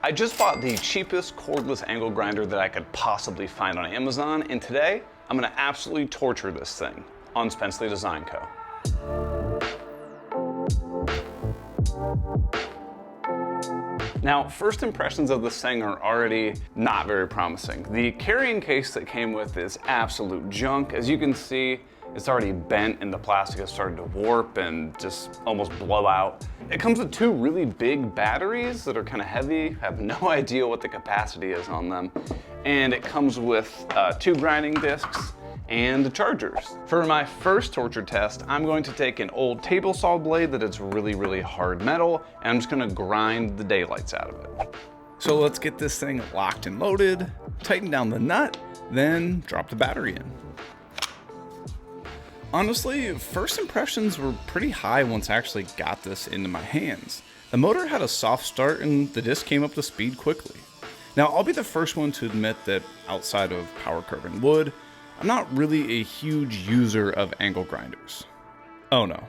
I just bought the cheapest cordless angle grinder that I could possibly find on Amazon, and today I'm gonna absolutely torture this thing on Spencley Design Co. Now, first impressions of this thing are already not very promising. The carrying case that came with is absolute junk. As you can see, it's already bent and the plastic has started to warp and just almost blow out. It comes with two really big batteries that are kind of heavy. I have no idea what the capacity is on them. And it comes with 2 grinding discs and the chargers. For my first torture test, I'm going to take an old table saw blade that is really, really hard metal, and I'm just gonna grind the daylights out of it. So let's get this thing locked and loaded, tighten down the nut, then drop the battery in. Honestly, first impressions were pretty high once I actually got this into my hands. The motor had a soft start and the disc came up to speed quickly. Now, I'll be the first one to admit that outside of power carving wood, I'm not really a huge user of angle grinders. Oh no,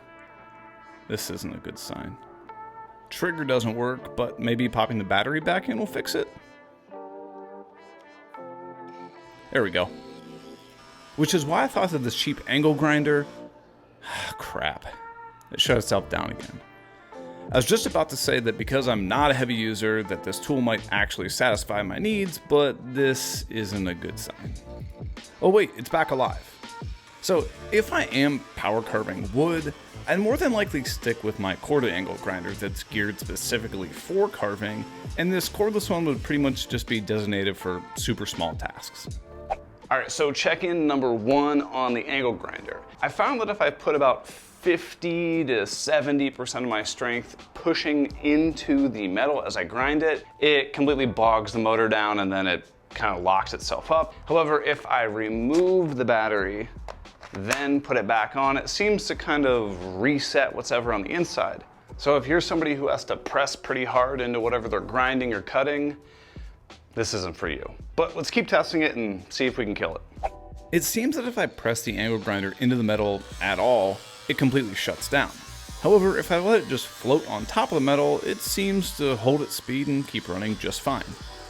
this isn't a good sign. Trigger doesn't work, but maybe popping the battery back in will fix it. There we go. Which is why I thought that this cheap angle grinder, crap, it shut itself down again. I was just about to say that because I'm not a heavy user, that this tool might actually satisfy my needs, but this isn't a good sign. Oh wait, it's back alive. So if I am power carving wood, I'd more than likely stick with my corded angle grinder that's geared specifically for carving, and this cordless one would pretty much just be designated for super small tasks. All right, so check-in number 1 on the angle grinder. I found that if I put about 50 to 70% of my strength pushing into the metal as I grind it, it completely bogs the motor down and then it kind of locks itself up. However, if I remove the battery, then put it back on, it seems to kind of reset what's ever on the inside. So if you're somebody who has to press pretty hard into whatever they're grinding or cutting, this isn't for you. But let's keep testing it and see if we can kill it. It seems that if I press the angle grinder into the metal at all, it completely shuts down. However, if I let it just float on top of the metal, it seems to hold its speed and keep running just fine.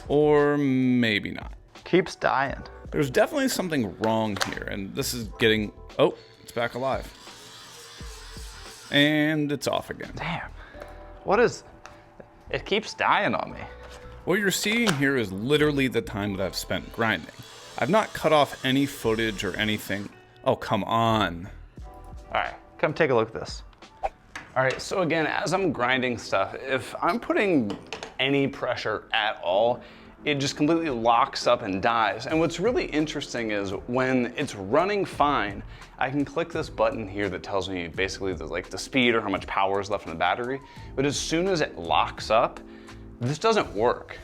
Or maybe not. Keeps dying. There's definitely something wrong here, and this is getting, oh, it's back alive. And it's off again. Damn, what is, it keeps dying on me. What you're seeing here is literally the time that I've spent grinding. I've not cut off any footage or anything. Oh, come on. All right, come take a look at this. All right, so again, as I'm grinding stuff, if I'm putting any pressure at all, it just completely locks up and dies. And what's really interesting is when it's running fine, I can click this button here that tells me basically the speed or how much power is left in the battery. But as soon as it locks up, this doesn't work.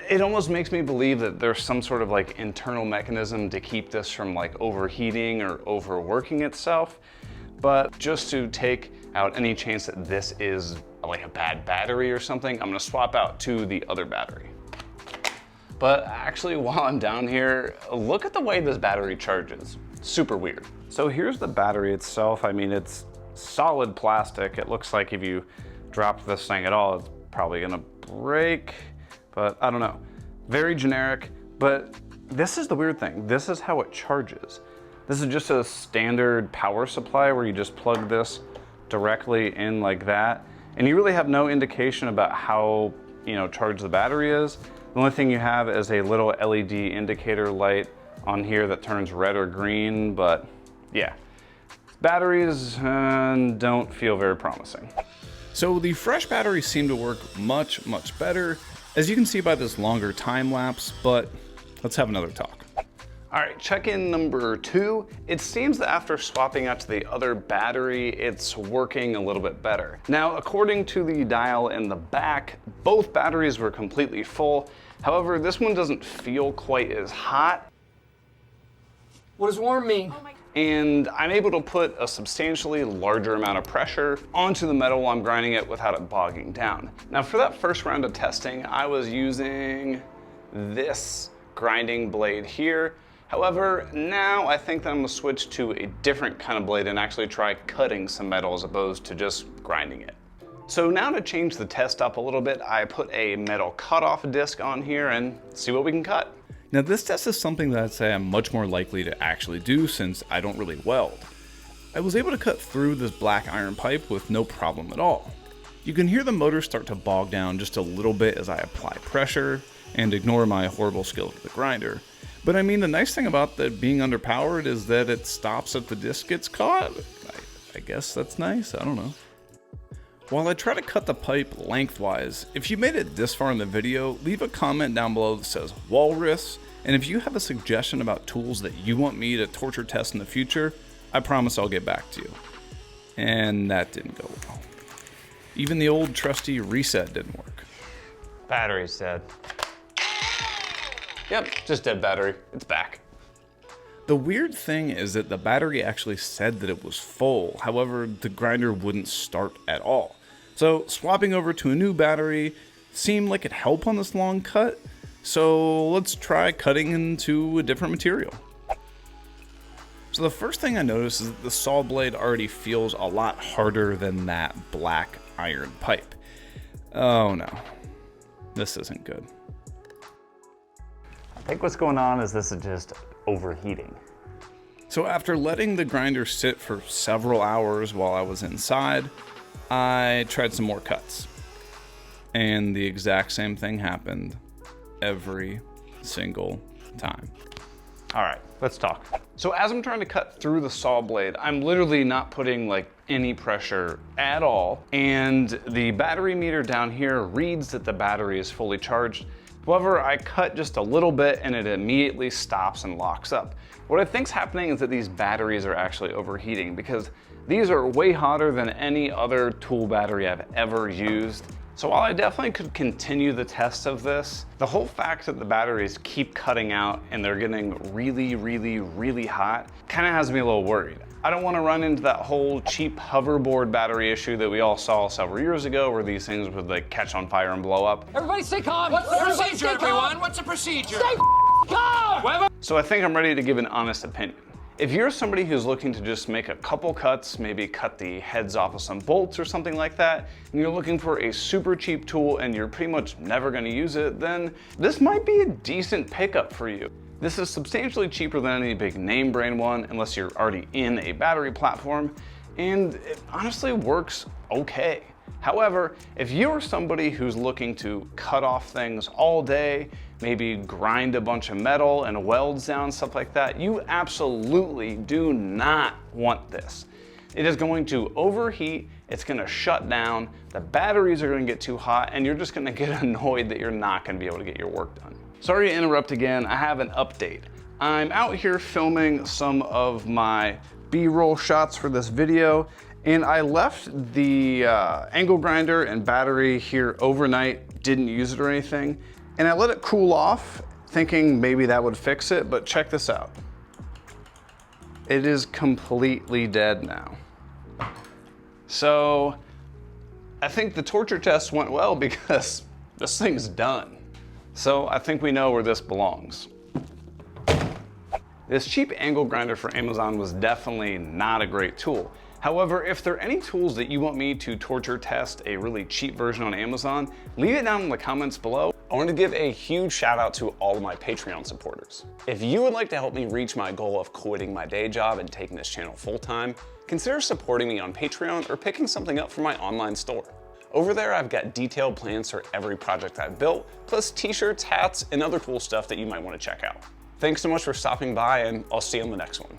It almost makes me believe that there's some sort of internal mechanism to keep this from overheating or overworking itself. But just to take out any chance that this is a bad battery or something, I'm gonna swap out to the other battery. But actually, while I'm down here, look at the way this battery charges. Super weird. So here's the battery itself. I mean, it's solid plastic. It looks like if you dropped this thing at all, it's probably gonna break, but I don't know. Very generic, but this is the weird thing. This is how it charges. This is just a standard power supply where you just plug this directly in like that. And you really have no indication about how, charged the battery is. The only thing you have is a little LED indicator light on here that turns red or green, but yeah. Batteries don't feel very promising. So the fresh batteries seem to work much, much better, as you can see by this longer time lapse, but let's have another talk. All right, check-in number 2. It seems that after swapping out to the other battery, it's working a little bit better. Now, according to the dial in the back, both batteries were completely full. However, this one doesn't feel quite as hot. What does warm mean? And I'm able to put a substantially larger amount of pressure onto the metal while I'm grinding it without it bogging down. Now, for that first round of testing, I was using this grinding blade here. However, now I think that I'm gonna switch to a different kind of blade and actually try cutting some metal as opposed to just grinding it. So now to change the test up a little bit, I put a metal cutoff disc on here and see what we can cut. Now this test is something that I'd say I'm much more likely to actually do since I don't really weld. I was able to cut through this black iron pipe with no problem at all. You can hear the motor start to bog down just a little bit as I apply pressure and ignore my horrible skills with the grinder. But I mean, the nice thing about that being underpowered is that it stops if the disc gets caught. I guess that's nice, I don't know. While I try to cut the pipe lengthwise, if you made it this far in the video, leave a comment down below that says walrus, and if you have a suggestion about tools that you want me to torture test in the future, I promise I'll get back to you. And that didn't go well. Even the old trusty reset didn't work. Battery's dead. Yep, just dead battery, it's back. The weird thing is that the battery actually said that it was full, however, the grinder wouldn't start at all. So swapping over to a new battery seemed like it'd help on this long cut, so let's try cutting into a different material. So the first thing I noticed is that the saw blade already feels a lot harder than that black iron pipe. Oh no, this isn't good. I think what's going on is this is just overheating. So after letting the grinder sit for several hours while I was inside, I tried some more cuts. And the exact same thing happened every single time. All right, let's talk. So as I'm trying to cut through the saw blade, I'm literally not putting like any pressure at all. And the battery meter down here reads that the battery is fully charged. However, I cut just a little bit and it immediately stops and locks up. What I think's happening is that these batteries are actually overheating because these are way hotter than any other tool battery I've ever used. So while I definitely could continue the test of this, the whole fact that the batteries keep cutting out and they're getting really, really, really hot kind of has me a little worried. I don't want to run into that whole cheap hoverboard battery issue that we all saw several years ago where these things would like catch on fire and blow up. Everybody stay calm. What's the Everybody procedure, stay calm. everyone? What's the procedure? Stay calm. So I think I'm ready to give an honest opinion. If you're somebody who's looking to just make a couple cuts, maybe cut the heads off of some bolts or something like that, and you're looking for a super cheap tool and you're pretty much never gonna use it, then this might be a decent pickup for you. This is substantially cheaper than any big name brand one, unless you're already in a battery platform, and it honestly works okay. However, if you're somebody who's looking to cut off things all day, maybe grind a bunch of metal and welds down, stuff like that, you absolutely do not want this. It is going to overheat, it's gonna shut down, the batteries are gonna get too hot, and you're just gonna get annoyed that you're not gonna be able to get your work done. Sorry to interrupt again, I have an update. I'm out here filming some of my B-roll shots for this video, and I left the angle grinder and battery here overnight, didn't use it or anything, and I let it cool off, thinking maybe that would fix it, but check this out. It is completely dead now. So I think the torture test went well because this thing's done. So I think we know where this belongs. This cheap angle grinder for Amazon was definitely not a great tool. However, if there are any tools that you want me to torture test a really cheap version on Amazon, leave it down in the comments below. I want to give a huge shout out to all of my Patreon supporters. If you would like to help me reach my goal of quitting my day job and taking this channel full time, consider supporting me on Patreon or picking something up from my online store. Over there, I've got detailed plans for every project I've built, plus t-shirts, hats, and other cool stuff that you might want to check out. Thanks so much for stopping by, and I'll see you on the next one.